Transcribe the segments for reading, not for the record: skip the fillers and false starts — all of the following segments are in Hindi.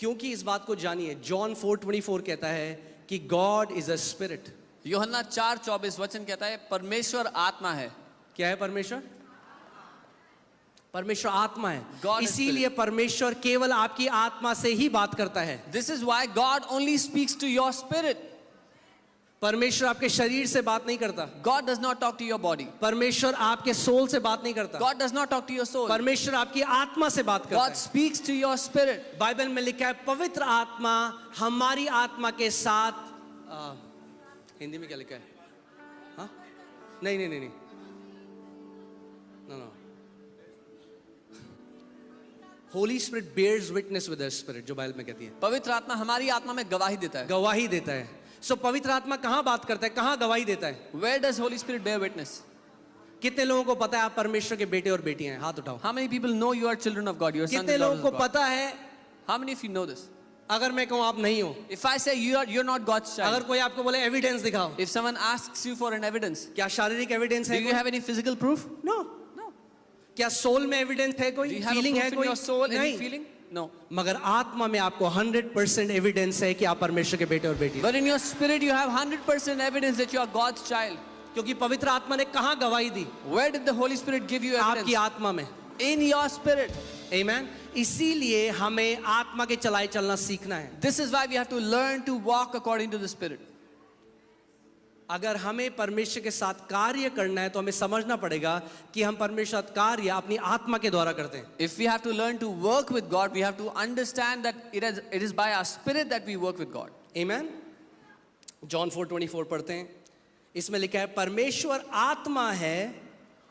क्योंकि इस बात को जानिए, जॉन 4:24 कहता है कि गॉड इज अ स्पिरिट। यूहन्ना 4:24 वचन कहता है परमेश्वर आत्मा है। क्या है परमेश्वर? परमेश्वर आत्मा है। God is इसीलिए परमेश्वर केवल आपकी आत्मा से ही बात करता है। This is why God only speaks to your spirit. परमेश्वर आपके शरीर से बात नहीं करता। God does not talk to your body. परमेश्वर आपके सोल से बात नहीं करता। God does not talk to your soul. परमेश्वर आपकी आत्मा से बात करता God है। speaks to your spirit. Bible में लिखा है पवित्र आत्मा हमारी आत्मा के साथ हिंदी में क्या लिखा है? हाँ? नहीं no. Holy spirit bears witness with the spirit, जो बाइबल में कहती है। पवित्र आत्मा हमारी आत्मा में गवाही देता है। गवाही देता है। सो पवित्र आत्मा कहाँ बात करता है, कहाँ गवाही देता है? Where does Holy Spirit bear witness? कितने लोगों को पता है आप परमेश्वर के बेटे और बेटियां हैं? हाथ उठाओ। How many people know you are children of God? You are sons कितने and लोगों daughters को of God? पता है? How many of you know this? अगर मैं कहूँ आप नहीं हो, If I say you're not God's अगर child, कोई आपको बोले एविडेंस दिखाओ, if someone asks you for an evidence, क्या शारीरिक एविडेंस do है? you have any physical proof? No. No. क्या सोल में एविडेंस है? Do कोई you have a फीलिंग है? proof in कोई your soul? Any नहीं। feeling? No. मगर आत्मा में आपको 100% एविडेंस है कि आप परमेश्वर के बेटे और बेटी हैं। But in your spirit you have 100% evidence that you are God's child. क्योंकि पवित्र आत्मा ने कहाँ गवाही दी? Where did the Holy Spirit give you आपकी evidence? आत्मा में। In your spirit. आमीन। इसीलिए हमें आत्मा के चलाए चलना सीखना है। This is why we have to learn to walk according to the Spirit. अगर हमें परमेश्वर के साथ कार्य करना है तो हमें समझना पड़ेगा कि हम परमेश्वर का कार्य अपनी आत्मा के द्वारा करते हैं। If we have to learn to work with God, we have to understand that it is by our spirit that we work with God. आमीन। जॉन 4:24 पढ़ते हैं। इसमें लिखा है परमेश्वर आत्मा है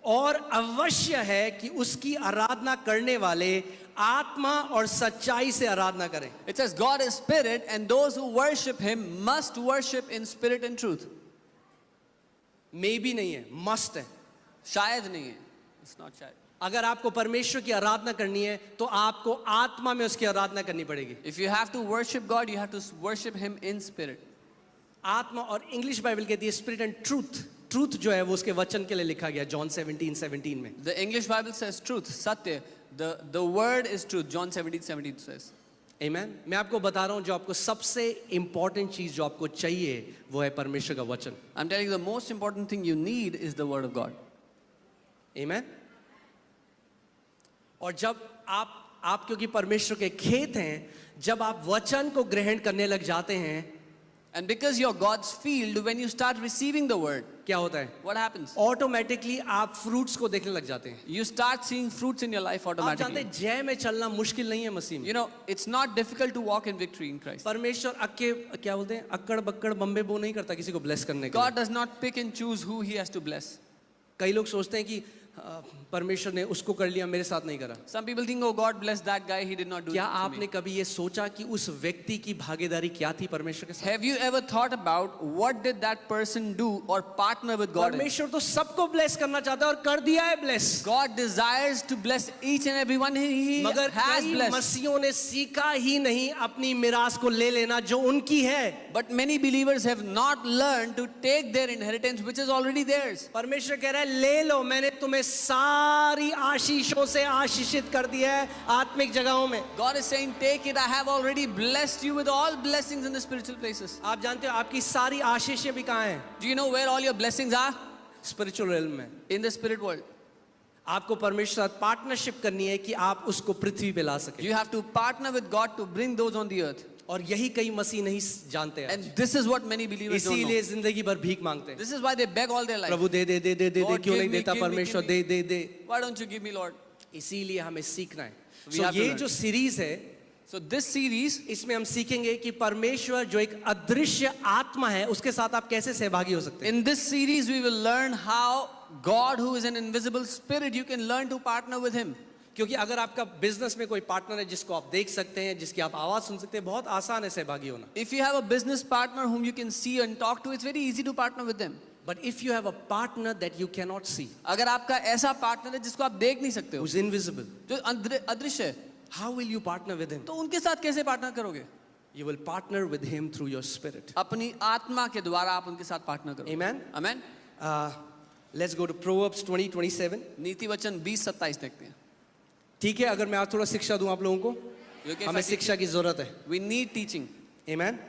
और अवश्य है कि उसकी आराधना करने वाले आत्मा और सच्चाई से आराधना करें। It says God is spirit and those who worship him must worship in spirit and truth. मे भी नहीं है, मस्ट है। शायद नहीं है, it's not शायद। अगर आपको परमेश्वर की आराधना करनी है तो आपको आत्मा में उसकी आराधना करनी पड़ेगी। If you have to worship God, you have to worship him in spirit. आत्मा, और इंग्लिश बाइबल कहती है स्पिरिट एंड ट्रूथ। ट्रूथ जो है वो उसके वचन के लिए लिखा गया जॉन 17:17 में। The English Bible says truth, satya. The word is truth. John 17:17 says. आमीन। मैं आपको बता रहा हूं जो आपको सबसे इंपॉर्टेंट चीज जो आपको चाहिए वो है परमेश्वर का वचन। I'm telling you the most important thing you need is the word of God. आमीन। और जब आप क्योंकि परमेश्वर के खेत हैं, जब आप वचन को ग्रहण करने लग जाते हैं, And because you're God's field, when you start receiving the word, क्या होता है? what happens? ऑटोमेटिकली आप फ्रूट्स को देखने लग जाते हैं। You start seeing fruits in your life आप जानते automatically. हैं जय में चलना मुश्किल नहीं है मसीह में। You know, it's not difficult to walk in victory in Christ. परमेश्वर क्या बोलते हैं, अक्कड़ बक्कड़ बम्बे बो नहीं करता किसी को ब्लेस करने के लिए। God does not pick and choose who he has to bless. कई लोग सोचते हैं कि परमेश्वर ने उसको कर लिया, मेरे साथ नहीं करा। Some people think, oh, God bless that guy, he did not do क्या it to आपने me. कभी ये सोचा कि उस व्यक्ति की भागीदारी क्या थी परमेश्वर के साथ? Have you ever thought about what did that person do or partner with God in? परमेश्वर तो सबको ब्लेस करना चाहता है और कर दिया है bless. God desires to bless each and every one he मगर has कई blessed. मसीहों ने सीखा ही नहीं अपनी मिरास को ले लेना जो उनकी है। But many believers have not learned to take their inheritance which is already theirs. परमेश्वर कह रहा है ले लो, मैंने तुम्हें सारी आशीषों से आशीषित कर दिया है आत्मिक जगहों में। God is saying, take it, I have already blessed you with all blessings in the spiritual places. आप जानते हो आपकी सारी आशीषें भी कहाँ हैं? Do you know where all your blessings are? Spiritual realm में। In the spirit world. आपको परमेश्वर साथ पार्टनरशिप करनी है कि आप उसको पृथ्वी पे ला सके। You have to partner with God to bring those on the earth. और यही कई मसीह नहीं जानते हैं। And this is what many believers don't know. इसीलिए जिंदगी भर भीख मांगते हैं। This is why they beg all their life. Prabhu they they they they they Lord, क्यों give नहीं me, देता give me, परमेश्वर? give they me. They they. Why don't you give me, Lord? इसीलिए हमें सीखना है। We So have to ये learn. जो सीरीज है, So this series, इसमें हम सीखेंगे कि परमेश्वर जो एक अदृश्य आत्मा है उसके साथ आप कैसे सहभागी हो सकते हैं। in this series we will learn how God, who is an invisible spirit, you can learn to partner with him. क्योंकि अगर आपका बिजनेस में कोई पार्टनर है जिसको आप देख सकते हैं, जिसकी आप आवाज सुन सकते हैं, बहुत आसान है सहभागी होना। If you have a business partner whom you can see and talk to, it's very easy to partner with them. But if you have a partner that you cannot see, अगर आपका ऐसा पार्टनर है जिसको आप देख नहीं सकते हो, who's invisible, जो अदृश्य है, how will you partner with him? तो उनके साथ कैसे पार्टनर करोगे? You will partner with him through your spirit. अपनी आत्मा के द्वारा आप उनके साथ पार्टनर करोगे। Amen. Amen. Let's go to Proverbs 20:27. नीति वचन 20:27 देखते हैं। ठीक है, अगर मैं आज थोड़ा शिक्षा दूं आप लोगों को, You okay if हमें I teach शिक्षा की जरूरत है. We need teaching. Amen.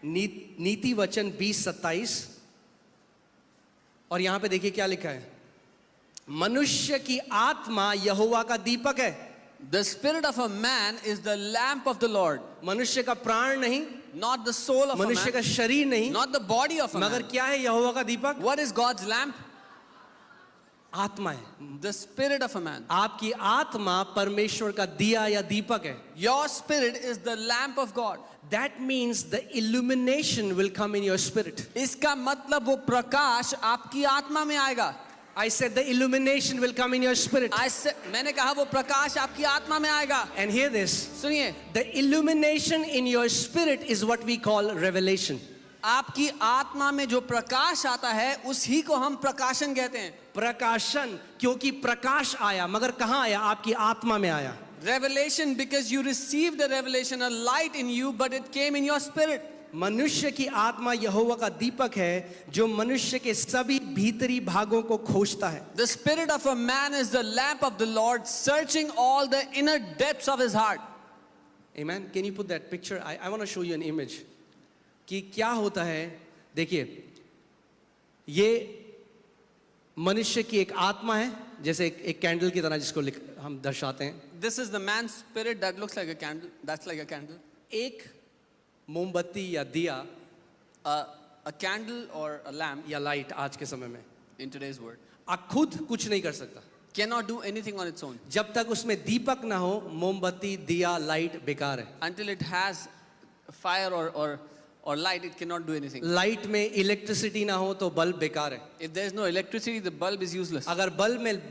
नीति वचन 20:27 और यहां पे देखिए क्या लिखा है. मनुष्य की आत्मा यहोवा का दीपक है. The spirit of a man is the lamp of the Lord. मनुष्य का प्राण नहीं, Not the soul of a मनुष्य का man. शरीर नहीं, Not the body of a मगर man. क्या है यहोवा का दीपक? What is God's lamp? आत्मा है. The spirit of a man. आपकी आत्मा परमेश्वर का दिया या दीपक है. Your spirit is the lamp of God. That means the illumination will come in your spirit. इसका मतलब वो प्रकाश आपकी आत्मा में आएगा. I said the illumination will come in your spirit. मैंने कहा वो प्रकाश आपकी आत्मा में आएगा. And hear this. सुनिए, The illumination in your spirit is what we call revelation. आपकी आत्मा में जो प्रकाश आता है उसी को हम प्रकाशन कहते हैं. प्रकाशन, क्योंकि प्रकाश आया, मगर कहाँ आया? आपकी आत्मा में आया. Revelation, because you received a revelation, a light in you, but it came in your spirit. मनुष्य की आत्मा यहोवा का दीपक है जो मनुष्य के सभी भीतरी भागों को खोजता है. The spirit of a man is the lamp of the Lord, searching all the inner depths of his heart. Amen. Can you put that picture? I want to show you an image. कि क्या होता है? देखिए, ये मनुष्य की एक आत्मा है, जैसे एक कैंडल की तरह जिसको हम दर्शाते हैं. This is the man's spirit that looks like a candle. That's like a candle. एक मोमबत्ती या दिया A candle or a lamp या लाइट आज के समय में in today's word खुद कुछ नहीं कर सकता. cannot do anything on its own. जब तक उसमें दीपक ना हो, मोमबत्ती दिया लाइट बेकार है. Until it has fire or light, it cannot do anything. Light में इलेक्ट्रिसिटी ना हो तो बल्ब बेकार है. If there is no electricity, the bulb is useless. अगर बल्ब में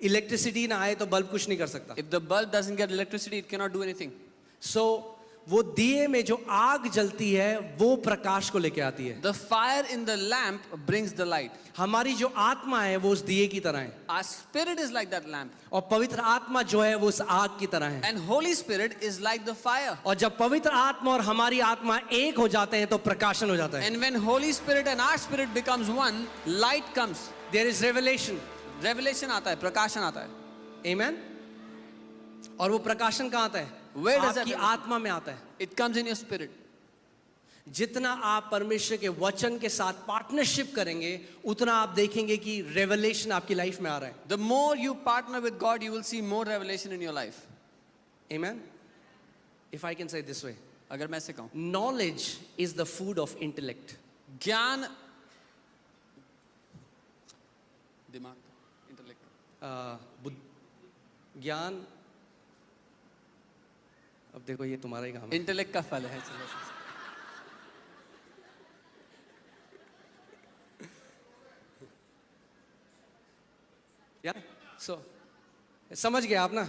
इलेक्ट्रिसिटी ना आए तो बल्ब कुछ नहीं कर सकता. If the bulb doesn't get electricity, it cannot do anything. सो वो दिए में जो आग जलती है वो प्रकाश को लेके आती है. The fire in the lamp brings the light. हमारी जो आत्मा है वो उस दिए की तरह है. Our spirit is like that lamp. और पवित्र आत्मा जो है वो उस आग की तरह है. And Holy Spirit is like the fire. और जब पवित्र आत्मा और हमारी आत्मा एक हो जाते हैं तो प्रकाशन हो जाता है. And when Holy Spirit and our spirit becomes one, light comes. There is revelation. Revelation आता है, प्रकाशन आता है. Amen. और वो प्रकाशन कहाँ आता है? Where does that आपकी happen? आत्मा में आता है. It comes in your spirit. जितना आप परमेश्वर के वचन के साथ पार्टनरशिप करेंगे उतना आप देखेंगे कि रेवलेशन आपकी लाइफ में आ रहा है. The more you partner with God, you will see more revelation in your life. Amen. If I can say it this way, अगर मैं ऐसे कहूँ, knowledge is the food of intellect. ज्ञान, दिमाग, intellect. ज्ञान, अब देखो ये तुम्हारा ही काम है. इंटेलेक्ट का फल है. चलो. या सो समझ गए आप ना?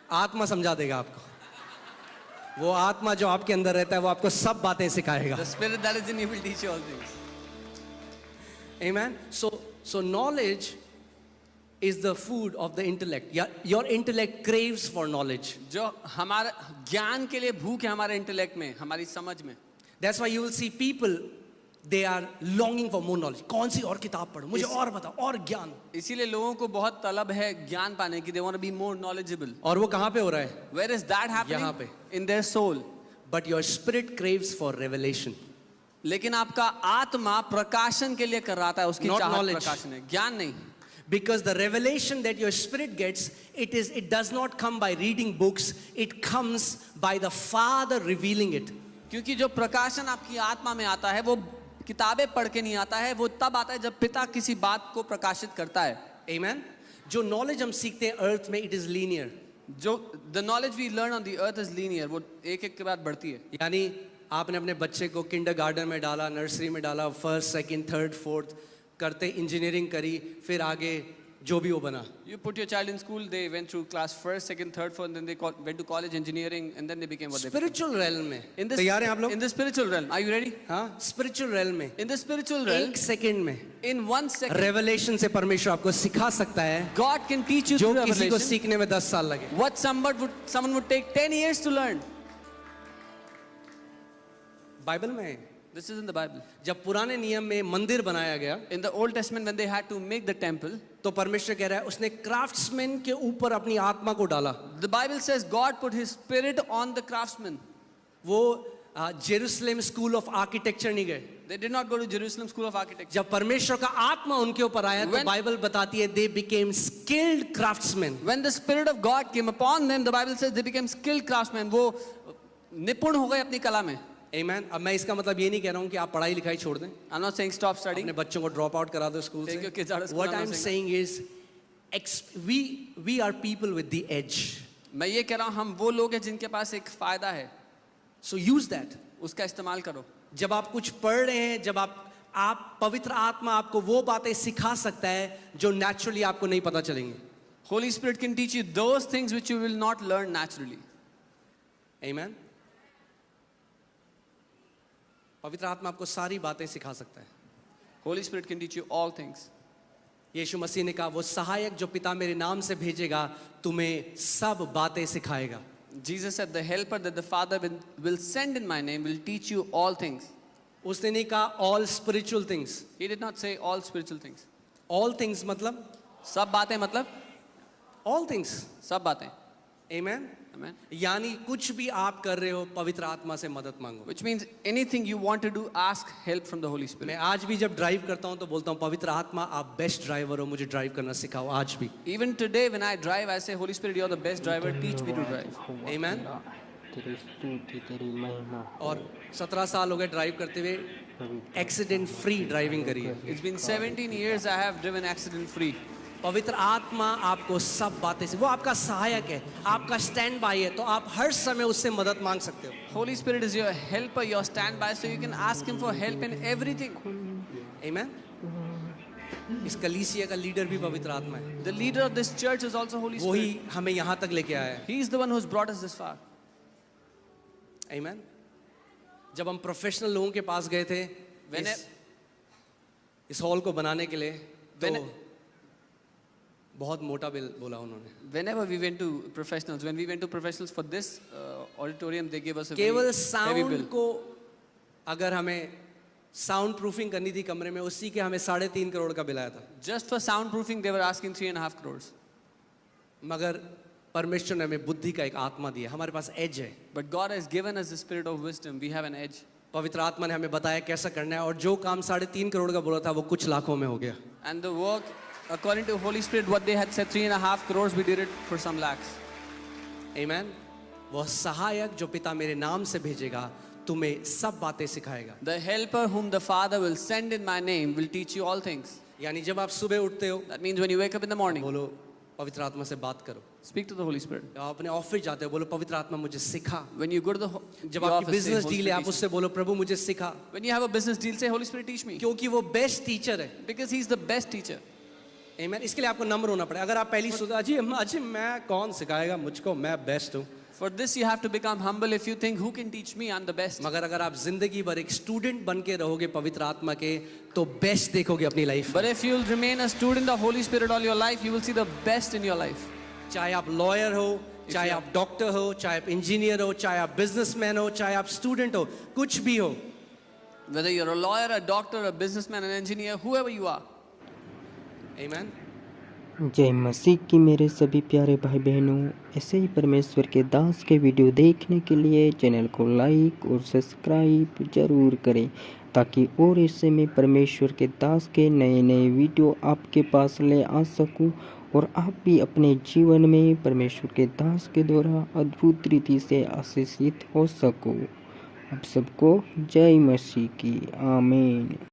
आत्मा समझा देगा आपको. वो आत्मा जो आपके अंदर रहता है वो आपको सब बातें सिखाएगा. The spirit that is in you will teach you all things. Amen. So knowledge is the food of the intellect. Your intellect craves for knowledge. जो हमारा ज्ञान के लिए भूख है हमारे इंटेलेक्ट में, हमारी समझ में. That's why you will see people, they are longing for more knowledge. कौन सी और किताब पढ़ूं? मुझे और बताओ, और ज्ञान. इसीलिए लोगों को बहुत तलब है ज्ञान पाने की. They want to be more knowledgeable. और वो कहाँ पे हो रहा है? Where is that happening? यहाँ पे. In their soul. But your spirit craves for revelation. लेकिन आपका आत्मा प्रकाशन के लिए कर रहा था. उसकी Not चाहत knowledge. प्रकाशन है, ज्ञान नहीं. Because the revelation that your spirit gets, it does not come by reading books. It comes by the Father revealing it. क्योंकि जो प्रकाशन आपकी आत्मा में आता है वो किताबें पढ़ के नहीं आता है, वो तब आता है जब पिता किसी बात को प्रकाशित करता है. Amen. जो knowledge हम सीखते हैं अर्थ में, it is linear. जो the knowledge we learn on the earth is linear. वो एक एक के बाद बढ़ती है. यानी आपने अपने बच्चे को किंडरगार्टन में डाला, नर्सरी में डाला, फर्स्ट, सेकंड, थर्ड, फोर्थ करते इंजीनियरिंग करी, फिर आगे जो भी वो बना. You put your child in school, they went through class first, second, third, fourth, and then they went to college, engineering, and then they became what they became. Spiritual realm में In this, तैयार हैं आप लोग? in the spiritual realm, are you ready? हाँ, spiritual realm में In the spiritual realm, एक सेकंड में in 1 second, रेवलेशन से परमेश्वर आपको सिखा सकता है God can teach you जो through किसी को revelation सीखने में 10 साल लगे. what someone would take 10 years to learn. Bible में This is in the Bible. जब पुराने नियम में मंदिर बनाया गया In the Old Testament, when they had to make the temple, तो परमेश्वर कह रहा है उसने क्राफ्ट्समैन के ऊपर अपनी आत्मा को डाला। The Bible says God put his spirit on the craftsman. वो जेरूसलेम स्कूल ऑफ आर्किटेक्चर नहीं गए। They did not go to Jerusalem School of Architecture. जब परमेश्वर का आत्मा उनके ऊपर आया तो When- बाइबल बताती है they became skilled craftsman. When the spirit of God came upon them, the Bible says they became skilled craftsmen. वो निपुण हो गए अपनी कला में. आमेन। अब मैं इसका मतलब ये नहीं कह रहा हूँ कि आप पढ़ाई लिखाई छोड़ दें, I'm not saying stop studying. अपने बच्चों को ड्रॉप आउट करा दो school Take your kids out of से। school, what I'm I not am saying saying is we are people with the age, मैं ये कह रहा हूँ हम वो लोग हैं जिनके पास एक फायदा है, सो यूज दैट। उसका इस्तेमाल करो. जब आप कुछ पढ़ रहे हैं, जब आप पवित्र आत्मा आपको वो बातें सिखा सकता है जो नेचुरली आपको नहीं पता चलेंगी। Holy Spirit can teach you those things which you will not learn naturally. आमेन। पवित्र आत्मा आपको सारी बातें सिखा सकता है। Holy Spirit can teach you all things. यीशु मसीह ने कहा वो सहायक जो पिता मेरे नाम से भेजेगा तुम्हें सब बातें सिखाएगा। Jesus said, the helper that the Father will send in my name will teach you all things. उसने नहीं कहा all spiritual things. He did not say all spiritual things. All things मतलब सब बातें मतलब ऑल थिंग्स। सब बातें. आमेन। Amen. यानी कुछ भी आप कर रहे हो पवित्र आत्मा से मदद मांगो। Which means anything you want to do, ask help from the Holy मैं Spirit. आज भी जब ड्राइव करता हूँ तो बोलता हूँ पवित्र आत्मा आप बेस्ट ड्राइवर हो, मुझे ड्राइव करना सिखाओ आज भी। Even today when I drive, I say, Holy Spirit, you're the best driver, teach me to drive. आमेन। तेरी स्तुति तेरी महिमा और 17 साल हो गए ड्राइव करते हुए, एक्सीडेंट फ्री ड्राइविंग करी है। It's been 17 years I have driven accident free. पवित्र आत्मा आपको सब बातें से, वो आपका सहायक है, आपका स्टैंड बाय है, तो आप हर समय उससे मदद मांग सकते हो। Holy Spirit is your helper, your standby, so you can ask him for help in everything. आमेन। इस कलीसिया का लीडर भी पवित्र आत्मा है, The leader of this church is also Holy वही Spirit. हमें यहाँ तक लेके आया है। He is the one who's brought us this far. आमेन। जब हम प्रोफेशनल लोगों के पास गए थे When इस हॉल को बनाने के लिए, तो When- बहुत मोटा बिल बोला उन्होंने। Whenever we went to professionals, when we went to professionals for this auditorium, they gave us a केवल very heavy साउंड bill. को अगर हमें साउंड प्रूफिंग करनी थी कमरे में, उसी के हमें 3.5 करोड़ का बिल आया था। Just for soundproofing, they were asking 3.5 crores. मगर परमेश्वर ने हमें बुद्धि का एक आत्मा दिया, हमारे पास एज है। But God has given us the spirit of wisdom. We have an edge. पवित्र आत्मा ने हमें बताया कैसा करना है, और जो काम 3.5 करोड़ का बोला था वो कुछ लाखों में हो गया। And the work, according to Holy Spirit, what they had said 3.5 crores, we did it for some lakhs. आमेन। वह सहायक जो पिता मेरे नाम से भेजेगा तुम्हें सब बातें सिखाएगा। The helper whom the Father will send in my name will teach you all things. यानी जब आप सुबह उठते हो, That means when you wake up in the morning, बोलो पवित्र आत्मा से बात करो। speak to the Holy Spirit. जब आप अपने ऑफिस जाते हो, बोलो पवित्र आत्मा मुझे सिखा। When you go to the जब the आपकी office, say, business Holy deal है, Spirit, आप teach me. उससे बोलो प्रभु मुझे सिखा, When you have a business deal, say, Holy Spirit, teach me. क्योंकि वो बेस्ट टीचर है। Because He's the best teacher. आमेन। इसके लिए आपको नम्र होना पड़ेगा। अगर आप पहली सोचो अजी अजी मैं कौन सिखाएगा मुझको, मैं बेस्ट हूँ, For this, you have to become humble. If you think, who can teach me? I'm the best. मगर अगर आप जिंदगी भर एक स्टूडेंट बन के रहोगे पवित्र आत्मा के, तो बेस्ट देखोगे अपनी life. But if you'll remain a student of Holy Spirit all your life, you will see the best in your life. चाहे आप लॉयर हो, चाहे आप डॉक्टर हो, चाहे आप इंजीनियर हो, चाहे आप बिजनेसमैन हो, चाहे आप स्टूडेंट हो, कुछ भी हो। Whether you're a lawyer, a doctor, a businessman, an engineer, whoever you are. आमेन। जय मसीह की मेरे सभी प्यारे भाई बहनों। ऐसे ही परमेश्वर के दास के वीडियो देखने के लिए चैनल को लाइक और सब्सक्राइब जरूर करें, ताकि और इससे मैं परमेश्वर के दास के नए नए वीडियो आपके पास ले आ सकूं, और आप भी अपने जीवन में परमेश्वर के दास के द्वारा अद्भुत रीति से आशीषित हो सको। आप सबको जय मसीह की आमीन।